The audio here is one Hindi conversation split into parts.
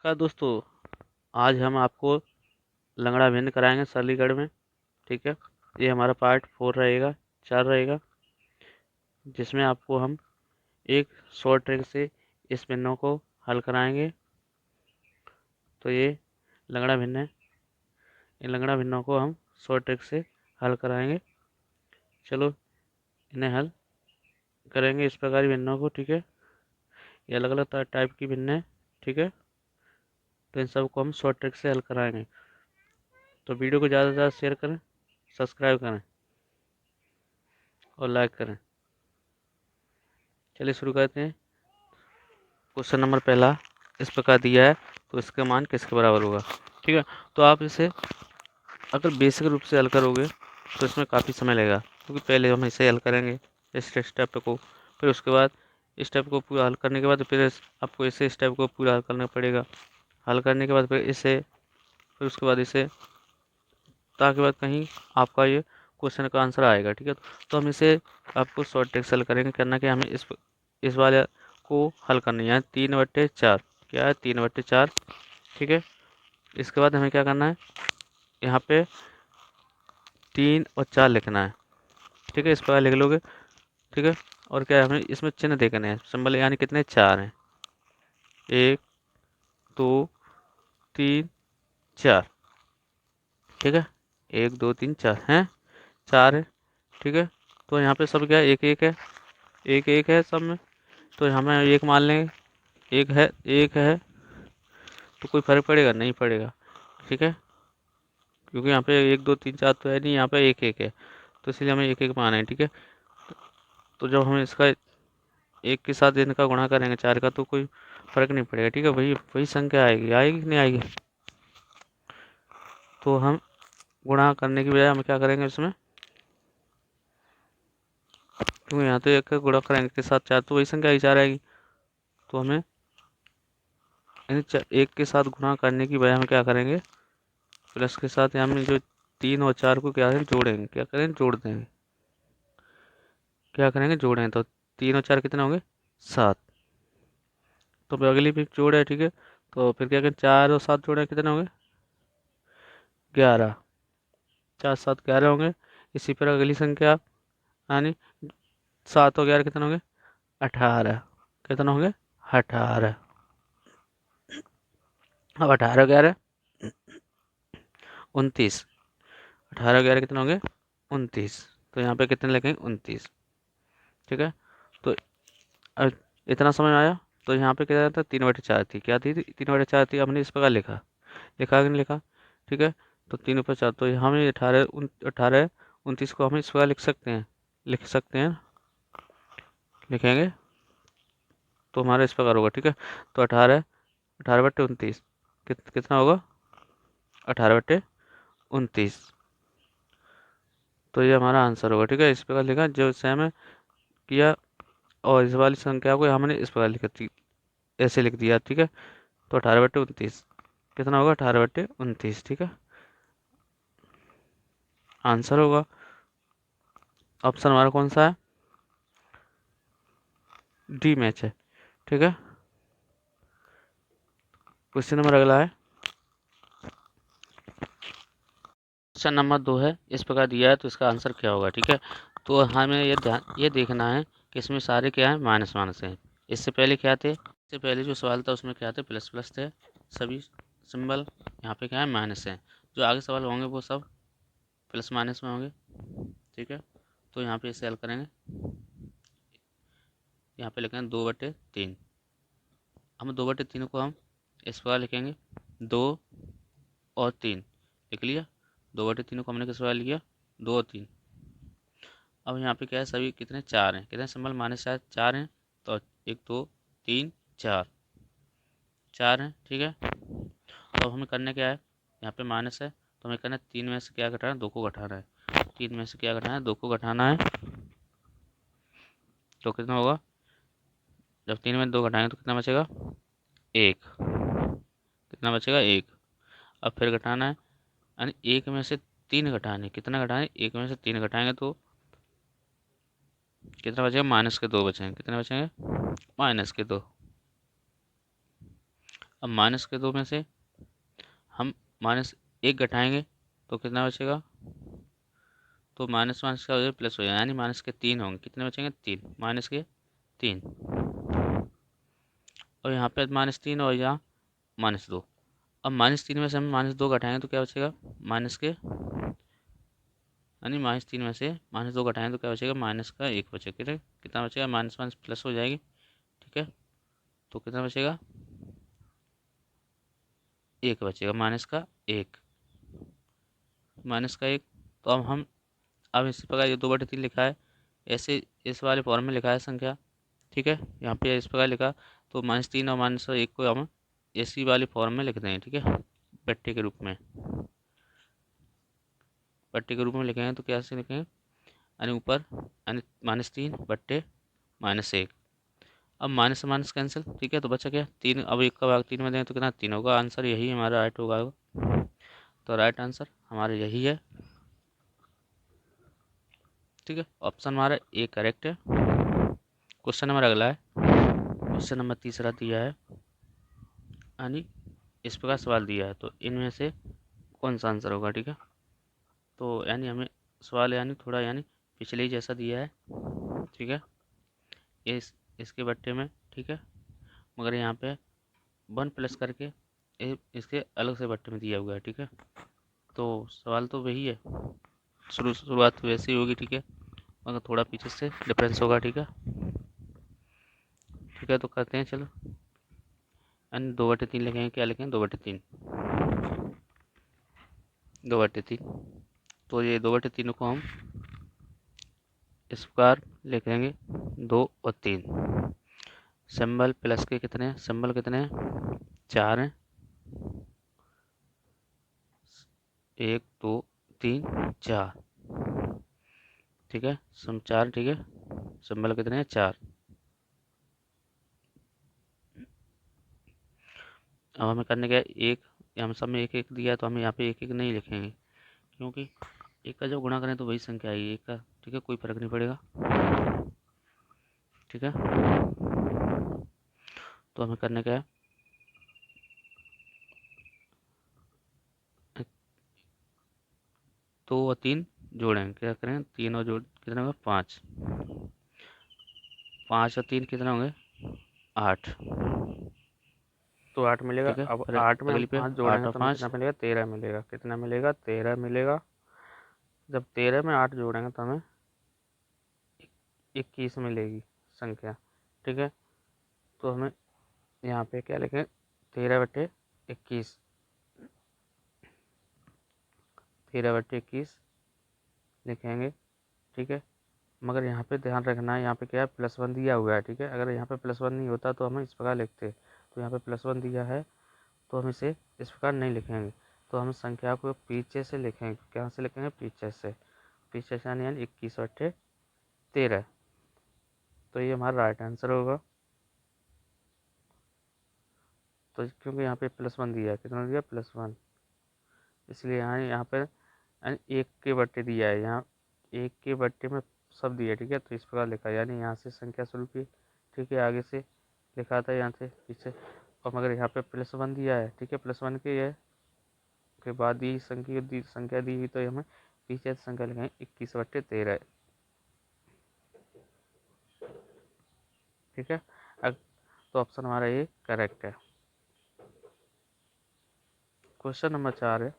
नमस्कार दोस्तों। आज हम आपको लंगड़ा भिन्न कराएंगे सरलीगढ़ में। ठीक है, ये हमारा पार्ट 4 रहेगा, 4 रहेगा, जिसमें आपको हम एक शॉर्ट ट्रिक से इस भिन्नों को हल कराएंगे। तो ये लंगड़ा भिन्न है, इन लंगड़ा भिन्नों को हम शॉर्ट ट्रिक से हल कराएंगे। चलो इन्हें हल करेंगे इस प्रकार भिन्नों को। ठीक है, ये अलग अलग टाइप की भिन्न है। ठीक है, तो इन सबको हम शॉर्ट ट्रिक से हल कराएंगे। तो वीडियो को ज़्यादा से ज़्यादा शेयर करें, सब्सक्राइब करें और लाइक करें। चलिए शुरू करते हैं। क्वेश्चन नंबर पहला इस प्रकार दिया है, तो इसका मान किसके बराबर होगा। ठीक है, तो आप इसे अगर बेसिक रूप से हल करोगे तो इसमें काफ़ी समय लगेगा, क्योंकि पहले हम इसे हल करेंगे इस स्टेप को, फिर उसके बाद इस स्टेप को पूरा हल करने के बाद फिर आपको इसे स्टेप को पूरा हल करना पड़ेगा। हल करने के बाद फिर इसे, फिर उसके बाद इसे, ताकि बाद कहीं आपका ये क्वेश्चन का आंसर आएगा। ठीक है, तो हम इसे आपको शॉर्ट ट्रिक से हल करेंगे। करना क्या, हमें इस वाले को हल करनी है 3/4। क्या है 3/4। ठीक है, इसके बाद हमें क्या करना है, यहाँ पे 3 और 4 लिखना है। ठीक है, इस प्रकार लिख लोगे। ठीक है, और क्या है, हमें इसमें चिन्ह देखने हैं, सिंबल, यानी कितने 4 हैं। 1 2 3 4। ठीक है, 1 2 3 4 हैं, 4 है। ठीक है, तो यहाँ पे सब क्या है, एक एक है, एक एक है सब में, तो हमें एक मान लेंगे। एक है, एक है, तो कोई फर्क पड़ेगा नहीं पड़ेगा। ठीक है, क्योंकि यहाँ पे 1 2 3 4 तो है नहीं, यहाँ पे एक एक है, तो इसलिए हमें एक एक माना है। ठीक है, तो जब हम इसका एक के साथ इनका गुणा करेंगे 4 का, तो कोई फर्क नहीं पड़ेगा। ठीक है, वही वही संख्या आएगी, आएगी कि नहीं आएगी। तो हम गुणा करने की बजाय हम क्या करेंगे इसमें, क्योंकि यहाँ तो एक का गुणा करेंगे के साथ 4, तो वही संख्या ही 4 आएगी। तो हमें एक के साथ गुणा करने की बजाय हम क्या करेंगे, प्लस के साथ हम जो 3 और 4 को क्या करें, जोड़ेंगे। क्या करें, जोड़ देंगे। क्या करेंगे, जोड़ेंगे। तो 3 और 4 कितने होंगे, 7। तो अगली भी जोड़ है। ठीक है, तो फिर क्या करें, 4 और 7 जोड़े कितने होंगे, 11। 4 7 11 होंगे। इसी पर अगली संख्या, यानी 7 और 11 कितने होंगे, 18। कितने होंगे, 18। अब 18 11 29। 18 11 कितने होंगे, 29। तो यहाँ पे कितने लिखेंगे, 29। ठीक है, तो अब इतना समझ में आया। तो यहाँ पे क्या था, 3/4 थी, क्या थी, 3/4 थी। हमने इस प्रकार लिखा, लिखा कि नहीं लिखा। ठीक है, तो 3/4, तो हम 18 29 को हम इस प्रकार लिख सकते हैं, लिख सकते हैं, लिखेंगे तो हमारा इस प्रकार होगा। ठीक है, तो 18/29 कितना होगा, 18/29। तो ये हमारा आंसर होगा। ठीक है, इस प्रकार लिखा जो सेम है किया, और इस वाली संख्या को हमने इस प्रकार लिखी थी, ऐसे लिख दिया। ठीक है, तो 18/29 कितना होगा, 18/29। ठीक है, आंसर होगा। ऑप्शन हमारा कौन सा है, डी मैच है। ठीक है, क्वेश्चन नंबर अगला है, क्वेश्चन नंबर 2 है, इस प्रकार दिया है, तो इसका आंसर क्या होगा। ठीक है, तो हमें ये देखना है कि इसमें सारे क्या है, माइनस माइनस हैं। इससे पहले क्या थे, इससे पहले जो सवाल था उसमें क्या थे, प्लस प्लस थे। सभी सिंबल यहाँ पे क्या है, माइनस है। जो आगे सवाल होंगे वो सब प्लस माइनस में होंगे। ठीक है, तो यहाँ पे इसे हल करेंगे। यहाँ पे लिखेंगे 2/3। हम 2/3 को हम इस प्रकार लिखेंगे, 2 और 3 लिख लिया। 2/3 को हमने किस प्रकार लिया, 2 और 3। अब यहाँ पे क्या है, सभी कितने, 4 हैं, कितने सिंबल, माइनस 4 हैं। तो 1 2 3 4, 4 हैं। ठीक है, तो हमें करना क्या है, यहाँ पे माइनस है, तो हमें करना है 3 में से क्या घटाना है, 2 को घटाना है। 3 में से क्या घटाना है, 2 को घटाना है। तो कितना होगा, जब 3 में 2 घटाएंगे तो कितना बचेगा, 1। कितना बचेगा, 1। अब फिर घटाना है, यानी 1 में से 3 घटाने, कितना घटाएं, 1 में से 3 घटाएंगे तो कितना बचेगा, -2 बचेंगे। कितने बचेंगे, -2। अब -2 में से हम -1 घटाएंगे तो कितना बचेगा, तो माइनस माइनस का हो जाए प्लस हो जाए, यानी -3 होंगे। कितने बचेंगे, 3, -3। और यहाँ पे -3 और यहाँ -2। अब -3 में से हम -2 घटाएंगे तो क्या बचेगा, माइनस के, यानी -3 में से -2 घटाएंगे तो क्या बचेगा, -1 बचेगा। कितना बचेगा, माइनस माइनस प्लस हो जाएगी, ठीक है। तो कितना बचेगा, 1 बचेगा, -1, -1। तो अब इसी प्रकार ये 2/3 लिखा है, ऐसे इस वाले फॉर्म में लिखा है संख्या, ठीक है। यहाँ पे इस प्रकार लिखा, तो -3 और -1 को हम इसी वाले फॉर्म में लिख देंगे, ठीक है, पट्टे के रूप में। पट्टे के रूप में लिखेंगे तो कैसे लिखेंगे, यानी ऊपर यानी -3 बट्टे -1। अब माइनस से माइनस कैंसिल, ठीक है। तो बचा क्या, 3। अब 1 का भाग 3 में दें तो कितना, 3 होगा। आंसर यही हमारा राइट होगा। तो राइट आंसर हमारा यही है, ठीक है। ऑप्शन हमारा ए करेक्ट है। क्वेश्चन नंबर अगला है, क्वेश्चन नंबर तीसरा दिया है, यानी इस प्रकार सवाल दिया है, तो इनमें से कौन सा आंसर होगा, ठीक है। तो यानी हमें सवाल यानी थोड़ा यानी पिछले ही जैसा दिया है, ठीक है, इसके बट्टे में, ठीक है, मगर यहाँ पे 1 प्लस करके इसके अलग से बट्टे में दिया हुआ है, ठीक है। तो सवाल तो वही है, शुरुआत वैसी होगी, ठीक है, मगर थोड़ा पीछे से डिफरेंस होगा, ठीक है। ठीक है, तो करते हैं, चलो। यानी 2/3 लिखेंगे, क्या लिखेंगे, 2/3, 2/3। तो ये 2/3 को हम इस प्रकार लिखेंगे, 2 और 3। सिंबल प्लस के कितने हैं, सिंबल कितने हैं, 4 हैं, 1 2 3 4, ठीक है, सम 4, ठीक है। सिंबल कितने हैं, 4। अब हमें करने का एक, हम सब में 1 1 दिया है, तो हमें यहाँ पे 1 1 नहीं लिखेंगे, क्योंकि एक का जब गुणा करें तो वही संख्या आएगी एक का, ठीक है, कोई फर्क नहीं पड़ेगा, ठीक है। तो हमें करने का है, 2 और 3 जोड़ेंगे, क्या करें, 3 और जोड़ कितना होगा, 5, 5 और 3 कितना होंगे, 8, तो 8 मिलेगा। ठीक है। अब फिर 8 में हम अगली पे 5 8 जोड़ेंगे और तो हमें 5, कितना मिलेगा, 13 मिलेगा। कितना मिलेगा, 13 मिलेगा। जब 13 में 8 जोड़ेंगे तो हमें 21 मिलेगी संख्या, ठीक है। तो हमें यहाँ पे क्या लिखें, 13/21, 13/21 लिखेंगे, ठीक है। मगर यहाँ पे ध्यान रखना है, यहाँ पे क्या है, +1 दिया हुआ है, ठीक है। अगर यहाँ पे +1 नहीं होता तो हम इस प्रकार लिखते, तो यहाँ पे +1 दिया है तो हम इसे इस प्रकार नहीं लिखेंगे, तो हम संख्या को पीछे से लिखेंगे। कहाँ से लिखेंगे, पीछे से, पीछे से यानी 21/13। तो ये हमारा राइट आंसर होगा। तो क्योंकि यहाँ पे +1 दिया है, कितना दिया, +1, इसलिए यहाँ पे यानी 1 के बट्टे दिया है, यहाँ 1 के बट्टे में सब दिया है, ठीक है। तो इस प्रकार लिखा, यानी यहाँ से संख्या शुरू की, ठीक है, आगे से लिखा था, यहाँ से पीछे। और मगर यहाँ पे +1 दिया है, ठीक है, +1 के ये के बाद ही संख्या दी हुई, तो हमें पीछे से संख्या लिखेंगे 21/13, ठीक है। तो ऑप्शन हमारा ये करेक्ट है। क्वेश्चन नंबर 4 है,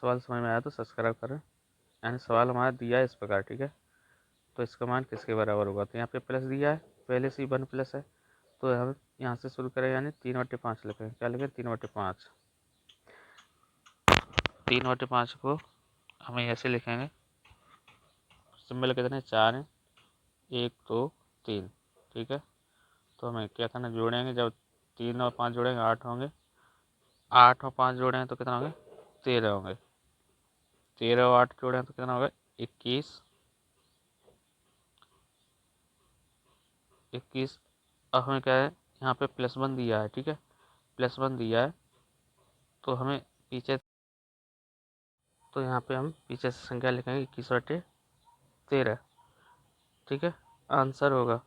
सवाल समझ में आया तो सब्सक्राइब करें। यानी सवाल हमारा दिया है इस प्रकार, ठीक है। तो इसका मान किसके बराबर होगा, तो यहाँ पे प्लस दिया है, पहले से ही 1 प्लस है, तो हम यहाँ से शुरू करें, यानी 3/5 लिखें, क्या लिखें, 3/5। 3/5 को हमें ऐसे लिखेंगे, सिंबल कितने, 4 हैं, 1 2 3, ठीक है। तो हमें क्या करना, जोड़ेंगे, जब 3 और 5 जोड़ेंगे 8 होंगे, 8 और 5 जोड़ेंगे तो कितना होंगे, 13 होंगे, 13 और 8 जोड़ेंगे तो कितना होगा, 21, 21। अब हमें क्या है, यहाँ पे +1 दिया है, ठीक है, +1 दिया है, तो हमें पीछे, तो यहाँ पे हम पीछे से संख्या लिखेंगे 21/13। ठीक है, आंसर होगा।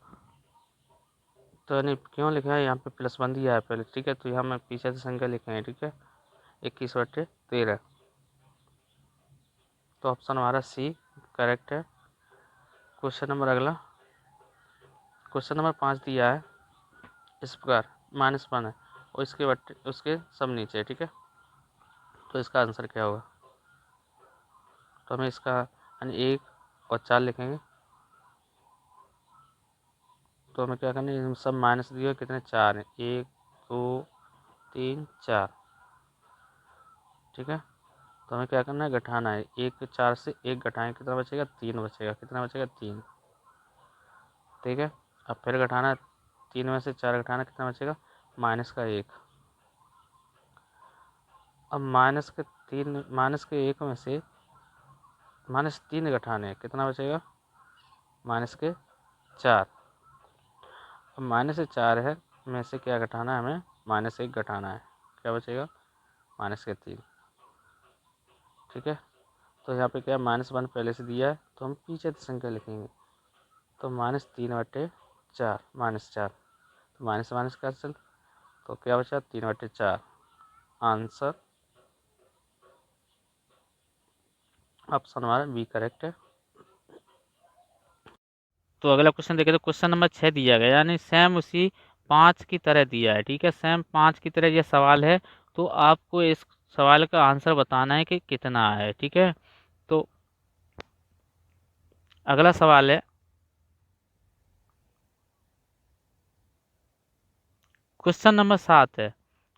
तो यानी क्यों लिखा है यहाँ पे +1 दिया है पहले, ठीक है, तो यहाँ में पीछे से संख्या लिखेंगे, ठीक है, 21/13। तो ऑप्शन हमारा सी करेक्ट है। क्वेश्चन नंबर अगला, क्वेश्चन नंबर 5 दिया है इस प्रकार, -1 है और इसके बट्टे उसके सब नीचे है, ठीक है, तो इसका आंसर क्या होगा। तो हमें इसका यानी 1 और 4 लिखेंगे। तो हमें क्या करना है, सब माइनस दिए कितने 4 हैं, 1 2 3 4, ठीक है। तो हमें क्या करना है, घटाना है, 1 4 से 1 घटाएं, कितना बचेगा 3 बचेगा, कितना बचेगा 3, ठीक है। अब फिर घटाना है, 3 में से 4 घटाना, कितना बचेगा -1। अब -1 में से -3 घटाने हैं, कितना बचेगा -4। अब -4 है में से क्या घटाना है, हमें -1 घटाना है, क्या बचेगा -3, ठीक है। तो यहाँ पे क्या -1 पहले से दिया है, तो हम पीछे से संख्या लिखेंगे। तो -3/4 -4, तो माइनस माइनस कैंसिल, तो क्या बचा 3/4। आंसर ऑप्शन हमारा बी करेक्ट है। तो अगला क्वेश्चन देखें, तो क्वेश्चन नंबर 6 दिया गया, यानी सेम उसी 5 की तरह दिया है, ठीक है, सेम 5 की तरह यह सवाल है। तो आपको इस सवाल का आंसर बताना है कि कितना है, ठीक है। तो अगला सवाल है, क्वेश्चन नंबर 7 है।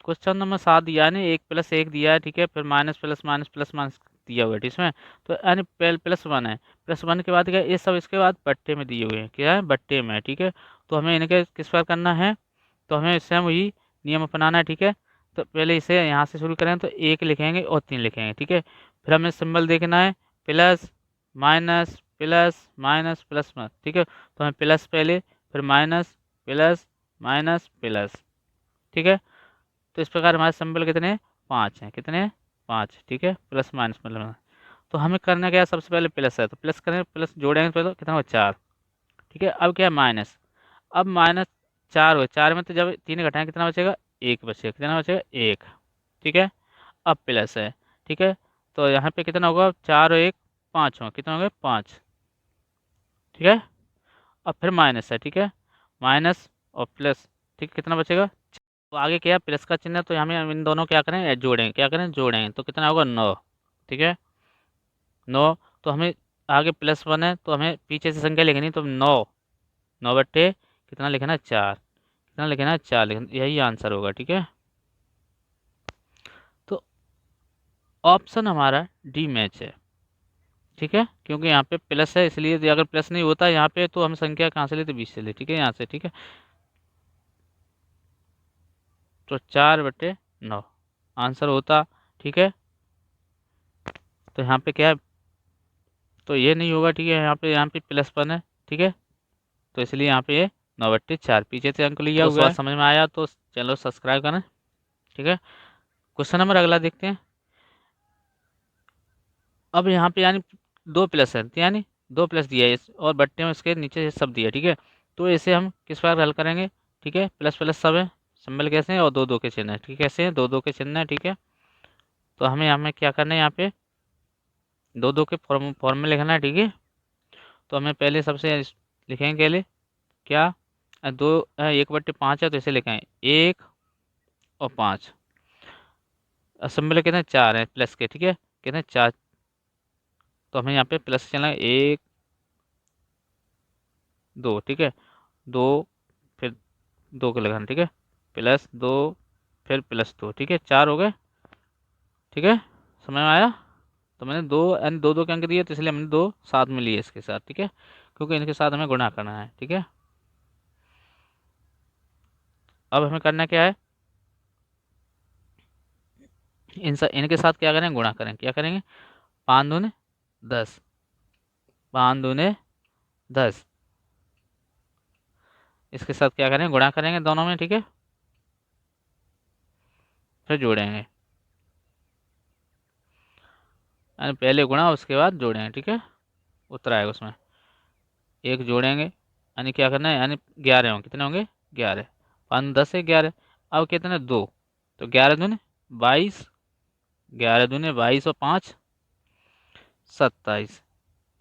क्वेश्चन नंबर 7 यानी 1 + 1 दिया है, ठीक है, फिर minus plus minus plus minus दिया हुआ है, इसमें तो यानी +1 है, +1 के बाद क्या ये सब इसके बाद बट्टे में दिए हुए हैं, क्या है बट्टे में, ठीक है। तो हमें इनके किस पर करना है, तो हमें सेम वही नियम अपनाना है, ठीक है। तो पहले इसे यहाँ से शुरू करें, तो 1 लिखेंगे और 3 लिखेंगे, ठीक है। फिर हमें सिंबल देखना है plus minus plus minus plus minus, ठीक है। तो हमें प्लस पहले, फिर माइनस प्लस माइनस प्लस, ठीक है। तो इस प्रकार हमारे सिंबल कितने 5 हैं, कितने 5, ठीक है, प्लस माइनस मतलब। तो हमें करना क्या है, सबसे पहले प्लस है तो प्लस करें, प्लस जोड़ेंगे तो कितना हो 4, ठीक है। अब क्या है माइनस, अब -4 हो, 4 में तो जब 3 घटाएं कितना बचेगा 1 बचेगा, कितना बचेगा 1, ठीक है। अब प्लस है, ठीक है। तो यहाँ पे कितना होगा 4 और 1 5 हो, कितना हो गया 5, ठीक है। अब फिर माइनस है, ठीक है, माइनस और प्लस, ठीक है, कितना बचेगा। तो आगे क्या है प्लस का चिन्ह है, तो हमें इन दोनों क्या करें जोड़ें, क्या करें जोड़ें, तो कितना होगा 9, ठीक है 9। तो हमें आगे +1 है, तो हमें पीछे से संख्या लिखनी, तो 9, 9 बट्टे कितना लिखना है 4, कितना लिखना है 4 लिखना, यही आंसर होगा, ठीक है। तो ऑप्शन हमारा डी मैच है, ठीक है, क्योंकि यहाँ पे प्लस है, इसलिए अगर प्लस नहीं होता यहाँ पे तो हम संख्या कहाँ से लेते 20 से ले, ठीक है, यहाँ से, ठीक है। तो 4/9 आंसर होता, ठीक है। तो यहाँ पे क्या है, तो ये नहीं होगा, ठीक है, यहाँ पे +1 है, ठीक है। तो इसलिए यहाँ पे ये 9/4 पीछे से अंक लिया हुआ है। समझ में आया तो चैनल सब्सक्राइब करें, ठीक है। क्वेश्चन नंबर अगला देखते हैं। अब यहाँ पे यानी 2 प्लस है, यानी 2 प्लस दिया है और बट्टे में इसके नीचे सब दिया, ठीक है। तो इसे हम किस प्रकार हल करेंगे, ठीक है, प्लस प्लस सब है, सिंबल कैसे हैं और 2 2 के चिन्ह है, ठीक है, कैसे हैं 2 2 के चिन्ह है, ठीक है। तो हमें क्या करना है, यहाँ पे 2 2 के फॉर्म में लिखना है, ठीक है। तो हमें पहले सबसे लिखेंगे पहले क्या 1/5 है, तो इसे लिखें 1 और 5, सिंबल कितने 4 है प्लस के, ठीक है, कितने 4। तो हमें यहाँ पे प्लस चलना है 1 2, ठीक है, 2 फिर 2 के लगाना, ठीक है, +2 फिर +2, ठीक है, 4 हो गए, ठीक है, समझ में आया। तो मैंने 2 यानी 2 2 के अंक दिए, तो इसलिए हमने 2 साथ में लिए इसके साथ, ठीक है, क्योंकि इनके साथ हमें गुणा करना है, ठीक है। अब हमें करना क्या है, इनके साथ क्या करें गुणा करें, क्या करेंगे 5 दूने 10, 5 दूने 10, इसके साथ क्या करेंगे गुणा करेंगे दोनों में, ठीक है, फिर जोड़ेंगे, यानी पहले गुणा उसके बाद जोड़ेंगे, ठीक है, उत्तर आएगा उसमें। एक जोड़ेंगे, यानी क्या करना है, यानी 11 होंगे, कितने होंगे 11, 5 10 है 11, अब कितने 2, तो 11 दूने 22, 11 दूने 22 और 5 27,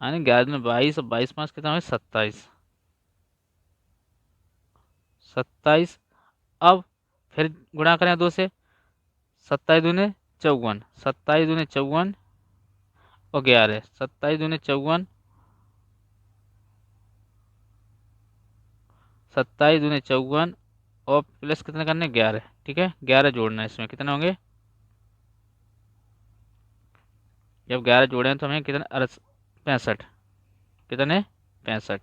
यानी 11 दूने 22 और 22 5 कितना होगा 27, 27। अब फिर गुणा करें 2 से, 27 दूने 54, 27 दूने 54 और 11, 27 दूने 54, 27 दूने 54 और प्लस कितने करने 11, ठीक है 11 जोड़ना है इसमें, कितने होंगे, जब 11 जोड़े हैं तो हमें कितने 65, कितने 65,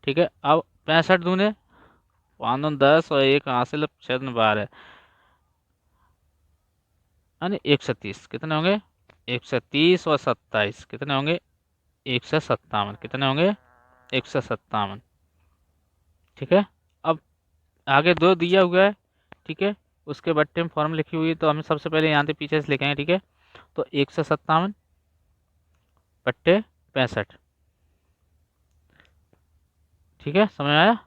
ठीक है। अब 65 दूने 5 10 और एक हासिल 6 12, यानी 130, कितने होंगे 130 और 27 कितने होंगे 157, कितने होंगे 157, ठीक है। अब आगे 2 दिया हुआ है, ठीक है, उसके बट्टे में फॉर्म लिखी हुई है, तो हम सबसे पहले यहाँ से पीछे से लिखेंगे, ठीक है। तो 157 बट्टे 65, ठीक है, समझ में आया,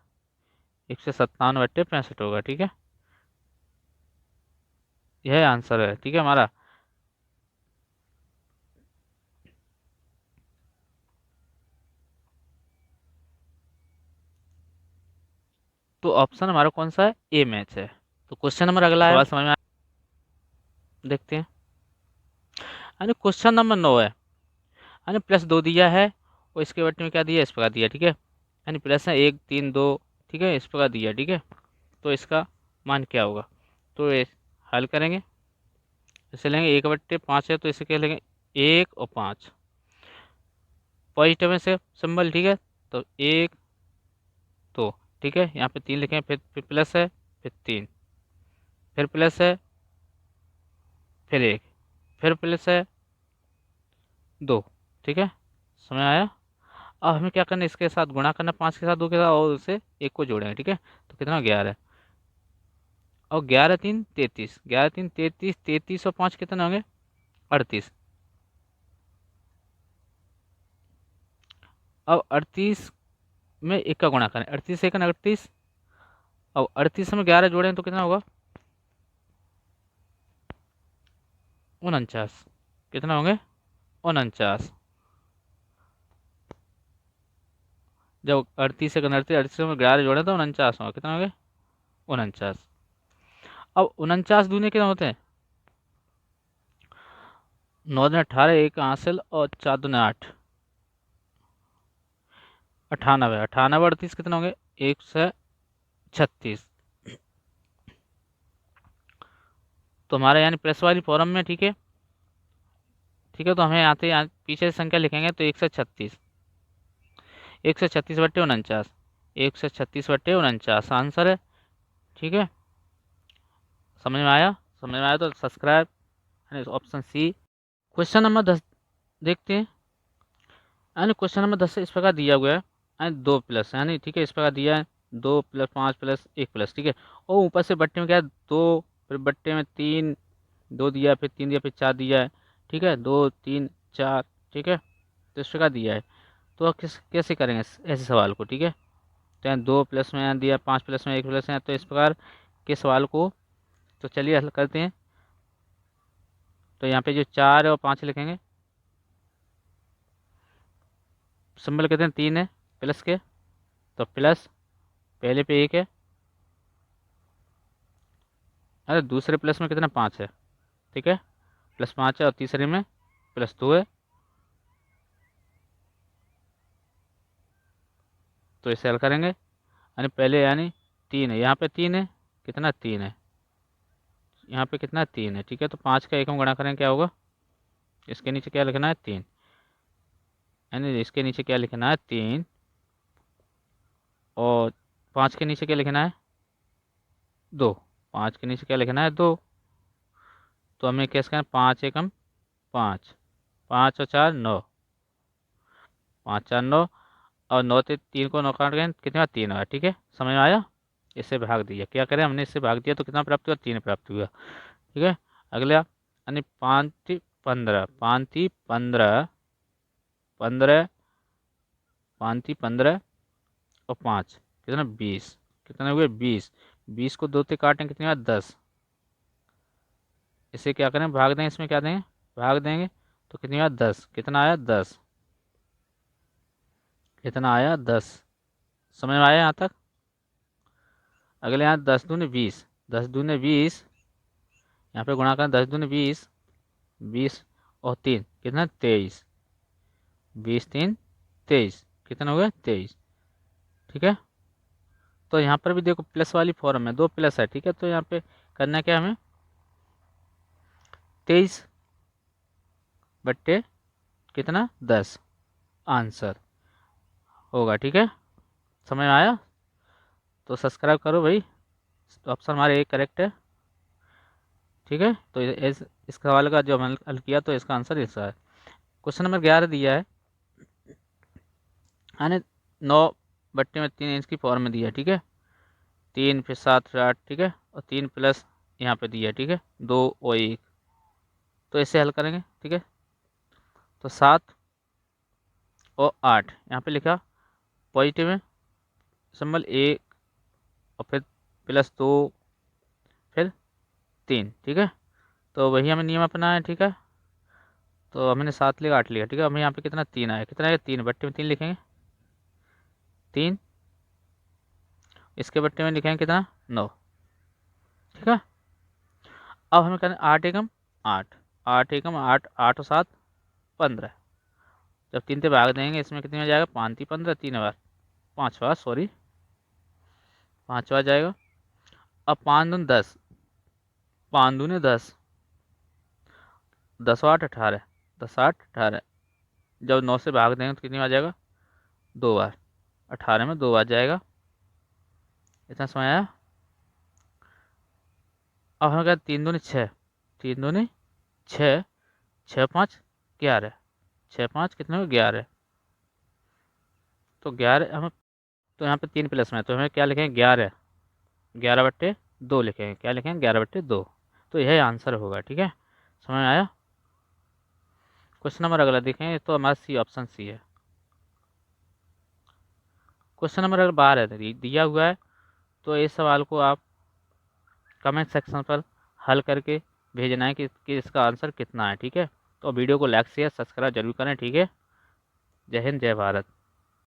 157 बट्टे 65 होगा, ठीक है, यह आंसर है, ठीक है हमारा। तो ऑप्शन हमारा कौन सा है, ए मैच है। तो क्वेश्चन नंबर अगला है, सवाल समझ में देखते हैं, यानी क्वेश्चन नंबर 9 है, यानी +2 दिया है और इसके बट्टे में क्या दिया इस प्रकार दिया, ठीक है, यानी प्लस है 1 3 2, ठीक है, इस प्रकार दिया, ठीक है। तो इसका मान क्या होगा, तो ये हल करेंगे, इसे लेंगे 1/5 है, तो इसे क्या लेंगे 1 और 5, पॉजिटिव में से सिंबल, ठीक है, तो 1 2, ठीक है, यहाँ पे 3 लिखें, फिर प्लस है, फिर 3, फिर प्लस है, फिर 1, फिर प्लस है 2, ठीक है, समझ आया। अब हमें क्या करना है, इसके साथ गुणा करना 5 के साथ 2 के साथ, और उसे 1 को जोड़ेंगे, ठीक है, तो कितना 11, और 11 3 33, 11 3 33, 33 और 5 कितने होंगे 38, अब 38 में 1 का गुणा करें, 38 1 38, अब 38 में 11 जोड़ें तो कितना होगा 49, कितना होंगे 49, जब 38 से 38 में 11 जोड़े तो 49 होगा, कितना होंगे 49। अब 49 दूनी कितना होते हैं, 9 दूनी 18, 1 हासिल और 4 दूनी 8, 98, 98 38 कितने होंगे 136, तो हमारे यानी प्लस वाली फॉर्म में, ठीक है, ठीक है, तो हमें आते यहाँ पीछे संख्या लिखेंगे तो 136, 136 बट्टे 49, 136 बट्टे 49 आंसर है, ठीक है, समझ में आया, समझ में आया तो subscribe, option C. Question number 10 देखते हैं, यानी क्वेश्चन नंबर 10 इस प्रकार दिया हुआ है, यानी 2 प्लस, यानी ठीक है इस प्रकार दिया है 2 + 5 + 1 प्लस, ठीक है, और ऊपर से बट्टे में क्या है 2, फिर बट्टे में 3, 2 दिया, फिर 3 दिया, फिर 4 दिया है, ठीक है 2 3 4, ठीक है, तो इस प्रकार दिया है। तो अब कैसे करेंगे ऐसे सवाल को, ठीक है, तो यहाँ 2 प्लस में यहाँ दिया, 5 प्लस में 1 प्लस है, तो इस प्रकार के सवाल को तो चलिए हल करते हैं। तो यहाँ पे जो 4 और 5 लिखेंगे, सिंबल कहते हैं 3 है प्लस के, तो प्लस पहले पे 1 है, अरे दूसरे प्लस में कितना 5 है, ठीक है, +5 है, और तीसरे में +2 है, तो इसे हल करेंगे, यानी पहले यानी 3 है, यहाँ पे 3 है, कितना 3 है, यहाँ पे कितना 3 है, ठीक है, तो 5 का 1 में गुणा करें क्या होगा, इसके नीचे क्या लिखना है 3, यानी इसके नीचे क्या लिखना है 3, और 5 के नीचे क्या लिखना है 2, 5 के नीचे क्या लिखना है 2, तो हमें कैसे करना है 5 एकम 5, 5 और 4 9, 5 4 9, और 9 से 3 को 9 काट गए कितना 3 आया, ठीक है, समझ में आया। इससे भाग दिया, क्या करें हमने इससे भाग दिया तो कितना प्राप्त हुआ 3 प्राप्त हुआ, ठीक है। अगला यानी 5 3 15, 5 3 15, 15, 5 3 15, और 5 कितना 20, कितने हुए 20, 20 को 2 से काटें कितनी बार 10, इसे क्या करें भाग देंगे, इसमें क्या देंगे भाग देंगे, तो कितनी बार 10, कितना आया 10, कितना आया 10। समझ में आया यहाँ तक। अगले यहाँ 10 दूनी 20, 10 दूनी 20, यहाँ पे गुणा करें 10 दूनी 20, 20 और 3 कितना 23, 20 3 23, कितना हो गया 23। ठीक है, तो यहाँ पर भी देखो प्लस वाली फॉर्म है, 2 प्लस है। ठीक है, तो यहाँ पे करना क्या हमें 23 बट्टे कितना 10 आंसर होगा। ठीक है, समझ में आया। तो सब्सक्राइब करो भाई, तो ऑप्शन हमारे एक करेक्ट है। ठीक है, तो इस सवाल का जो हमने हल किया तो इसका आंसर इसका है। क्वेश्चन नंबर 11 दिया है, यानी 9 बट्टे में 3 इंच की फॉर्म में दिया है। ठीक है, 3 फिर 7 फिर 8, ठीक है, और 3 प्लस यहाँ पे दिया है। ठीक है, 2 और 1, तो इसे हल करेंगे। ठीक है, तो 7 और 8 यहाँ पे लिखा पॉजिटिव में सिंबल 1 और फिर प्लस 2 फिर 3। ठीक है, तो वही हमें नियम अपना है। ठीक है, तो हमने 7 लिखा 8 लिखा। ठीक है, हमें यहाँ पे कितना 3 आया, कितना आया 3, बट्टे में 3 लिखेंगे 3, इसके बट्टे में लिखेंगे कितना 9। ठीक है, अब हमें करना 8 एकम 8, 8 एकम 8, 8 और 7 15। जब 3 से भाग देंगे इसमें कितनी हो जाएगा 5 3 15, 3 बार 5वां, सॉरी 5वां जाएगा। अब 5 दूनी 10, 5 दूनी 10, 10 8 18, 10 8 18, जब 9 से भाग देंगे तो कितनी बार जाएगा 2 बार, 18 में 2 बार जाएगा। इतना समझ आया। अब हमें क्या 3 दूनी 6, 3 दूनी 6, 6 5 11, 6 5 कितने में 11, तो 11 हमें, तो यहाँ पे 3 प्लस में है, तो हमें क्या लिखेंगे 11, 11 बट्टे 2 लिखेंगे, क्या लिखेंगे 11 बट्टे 2, तो यह आंसर होगा। ठीक है, समझ में आया। क्वेश्चन नंबर अगला देखें, तो हमारा सी, ऑप्शन सी है। क्वेश्चन नंबर अगर 12 है दिया हुआ है, तो इस सवाल को आप कमेंट सेक्शन पर हल करके भेजना है कि इसका आंसर कितना है। ठीक है, तो वीडियो को लाइक शेयर सब्सक्राइब जरूर करें। ठीक है, जय हिंद जय भारत।